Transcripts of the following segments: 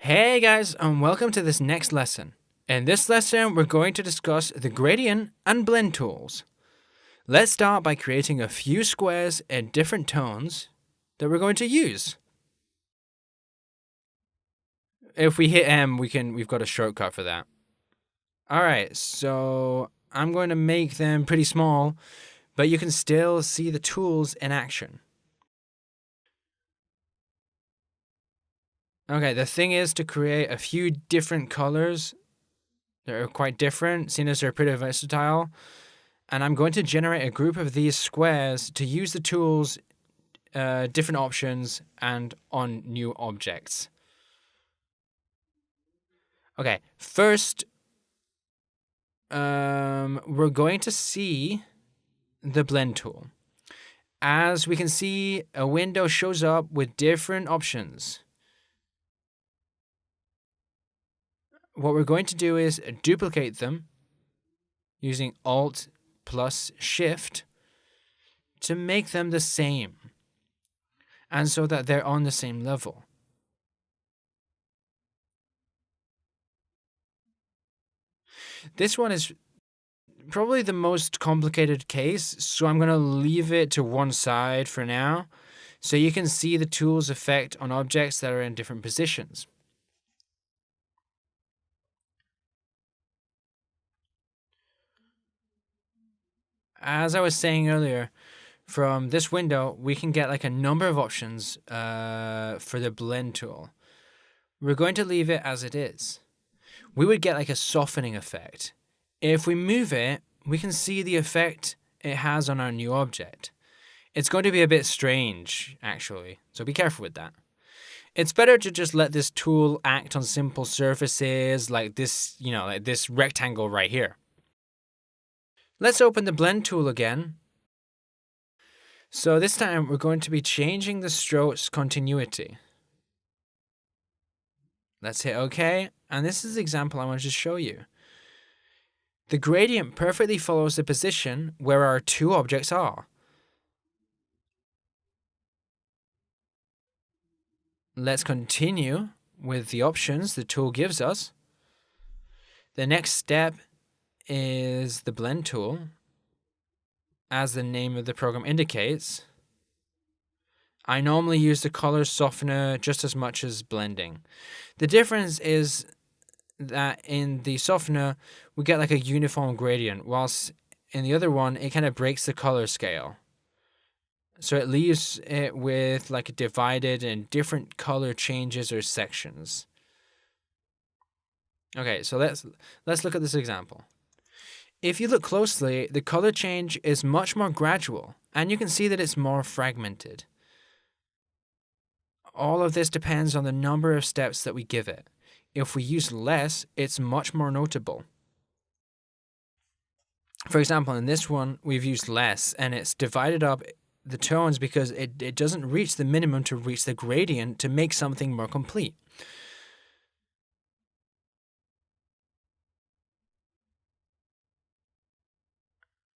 Hey guys, and welcome to this next lesson. In this lesson, we're going to discuss the gradient and blend tools. Let's start by creating a few squares in different tones that we're going to use. If we hit M, we've got a shortcut for that. Alright, so I'm going to make them pretty small, but you can still see the tools in action. Okay, the thing is to create a few different colors that are quite different, seeing as they're pretty versatile. And I'm going to generate a group of these squares to use the tools, different options, and on new objects. Okay, first, we're going to see the blend tool. As we can see, a window shows up with different options. What we're going to do is duplicate them using Alt plus Shift to make them the same, and so that they're on the same level. This one is probably the most complicated case, so I'm going to leave it to one side for now, so you can see the tool's effect on objects that are in different positions. As I was saying earlier, from this window, we can get like a number of options for the blend tool. We're going to leave it as it is. We would get like a softening effect. If we move it, we can see the effect it has on our new object. It's going to be a bit strange, actually, so be careful with that. It's better to just let this tool act on simple surfaces like this, like this rectangle right here. Let's open the blend tool again. So this time we're going to be changing the stroke's continuity. Let's hit OK, and this is the example I wanted to show you. The gradient perfectly follows the position where our two objects are. Let's continue with the options the tool gives us. The next step is the blend tool, as the name of the program indicates. I normally use the color softener just as much as blending. The difference is that in the softener, we get like a uniform gradient, whilst in the other one, it kind of breaks the color scale. So it leaves it with like divided and different color changes or sections. Okay, so let's look at this example. If you look closely, the color change is much more gradual, and you can see that it's more fragmented. All of this depends on the number of steps that we give it. If we use less, it's much more notable. For example, in this one, we've used less, and it's divided up the tones because it doesn't reach the minimum to reach the gradient to make something more complete.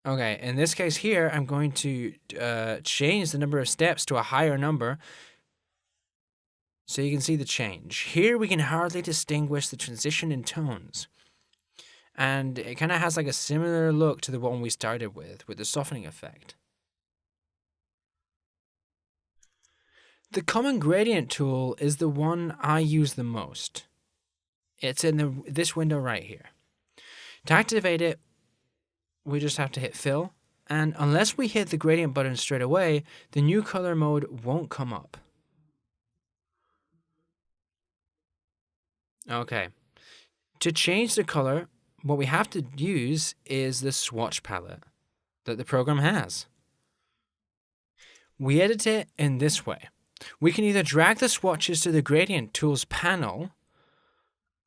Okay, in this case here, I'm going to change the number of steps to a higher number so you can see the change. Here we can hardly distinguish the transition in tones. And it kind of has like a similar look to the one we started with the softening effect. The common gradient tool is the one I use the most. It's in this window right here. To activate it, we just have to hit fill, and unless we hit the gradient button straight away, the new color mode won't come up. Okay, to change the color, what we have to use is the swatch palette that the program has. We edit it in this way. We can either drag the swatches to the gradient tools panel,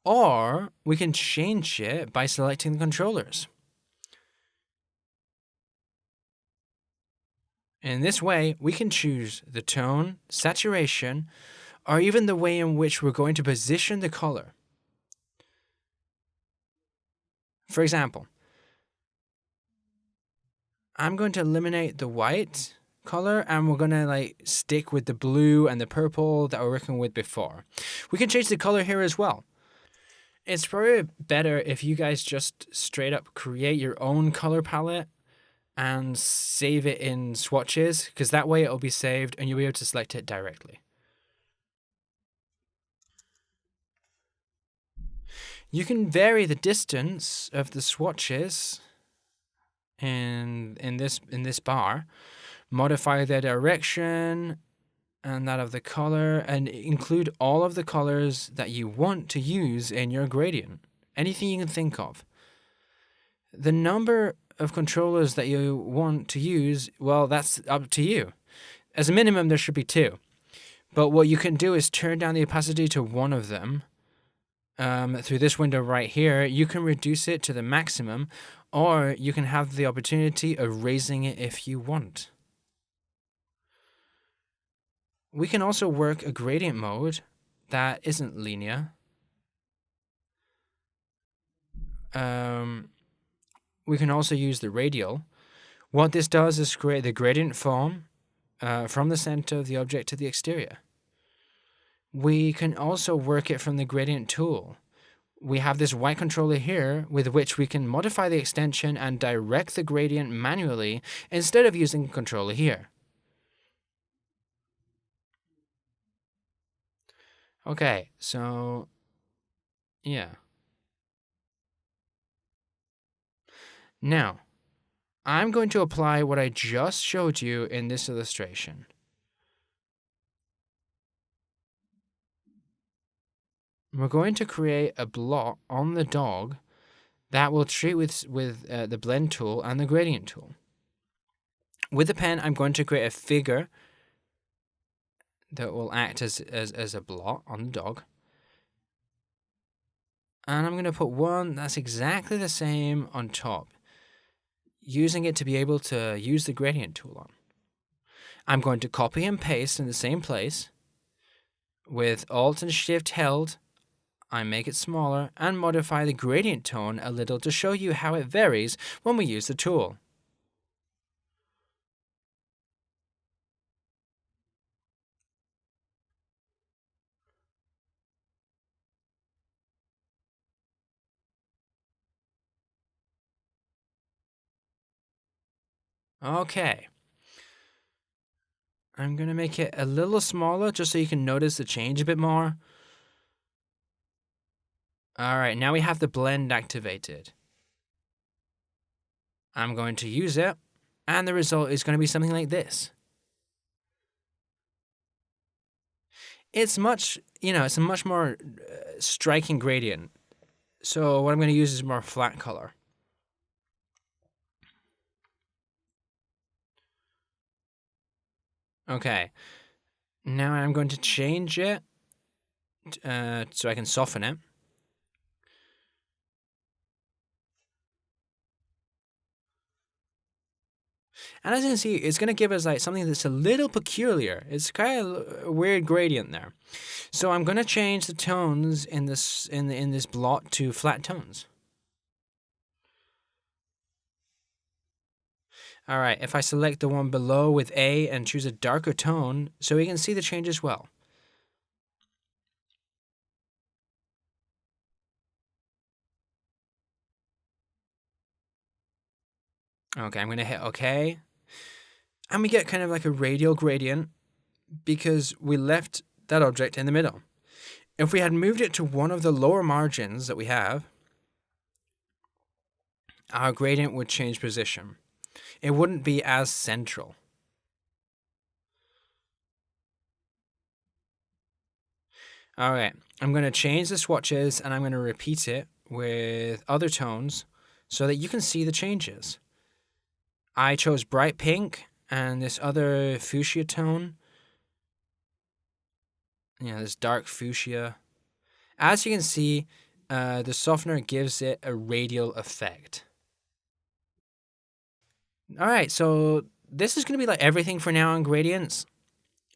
or we can change it by selecting the controllers. In this way, we can choose the tone, saturation, or even the way in which we're going to position the color. For example, I'm going to eliminate the white color, and we're gonna like stick with the blue and the purple that we're working with before. We can change the color here as well. It's probably better if you guys just straight up create your own color palette and save it in swatches, because that way it'll be saved and you'll be able to select it directly. You can vary the distance of the swatches in this bar, modify their direction and that of the color, and include all of the colors that you want to use in your gradient. Anything you can think of. The number of controllers that you want to use, well, that's up to you. As a minimum, there should be 2. But what you can do is turn down the opacity to one of them. Through this window right here, you can reduce it to the maximum, or you can have the opportunity of raising it if you want. We can also work a gradient mode that isn't linear. We can also use the radial. What this does is create the gradient form from the center of the object to the exterior. We can also work it from the gradient tool. We have this white controller here with which we can modify the extension and direct the gradient manually instead of using the controller here. Okay, so yeah. Now, I'm going to apply what I just showed you in this illustration. We're going to create a blot on the dog that we'll treat with the blend tool and the gradient tool. With the pen, I'm going to create a figure that will act as a blot on the dog. And I'm going to put one that's exactly the same on top, using it to be able to use the gradient tool on. I'm going to copy and paste in the same place. With Alt and Shift held, I make it smaller and modify the gradient tone a little to show you how it varies when we use the tool. Okay. I'm going to make it a little smaller just so you can notice the change a bit more. All right, now we have the blend activated. I'm going to use it, and the result is going to be something like this. It's it's a much more striking gradient. So what I'm going to use is more flat color. Okay, now I'm going to change it so I can soften it. And as you can see, it's going to give us like something that's a little peculiar. It's kind of a weird gradient there. So I'm going to change the tones in this blot to flat tones. All right, if I select the one below with A and choose a darker tone, so we can see the change as well. Okay, I'm going to hit OK. And we get kind of like a radial gradient because we left that object in the middle. If we had moved it to one of the lower margins that we have, our gradient would change position. It wouldn't be as central. All right, I'm going to change the swatches and I'm going to repeat it with other tones so that you can see the changes. I chose bright pink and this other fuchsia tone. This dark fuchsia. As you can see, the softener gives it a radial effect. All right, so this is going to be like everything for now on gradients.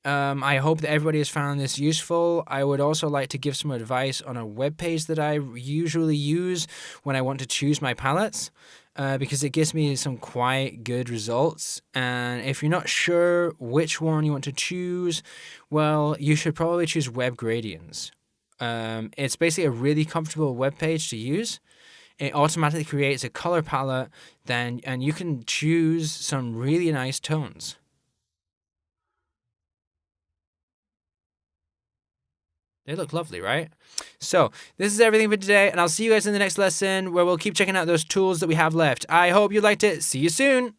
I hope that everybody has found this useful. I would also like to give some advice on a web page that I usually use when I want to choose my palettes, because it gives me some quite good results. And if you're not sure which one you want to choose, well, you should probably choose Web Gradients. It's basically a really comfortable web page to use. It automatically creates a color palette, and you can choose some really nice tones. They look lovely, right? So this is everything for today, and I'll see you guys in the next lesson where we'll keep checking out those tools that we have left. I hope you liked it. See you soon.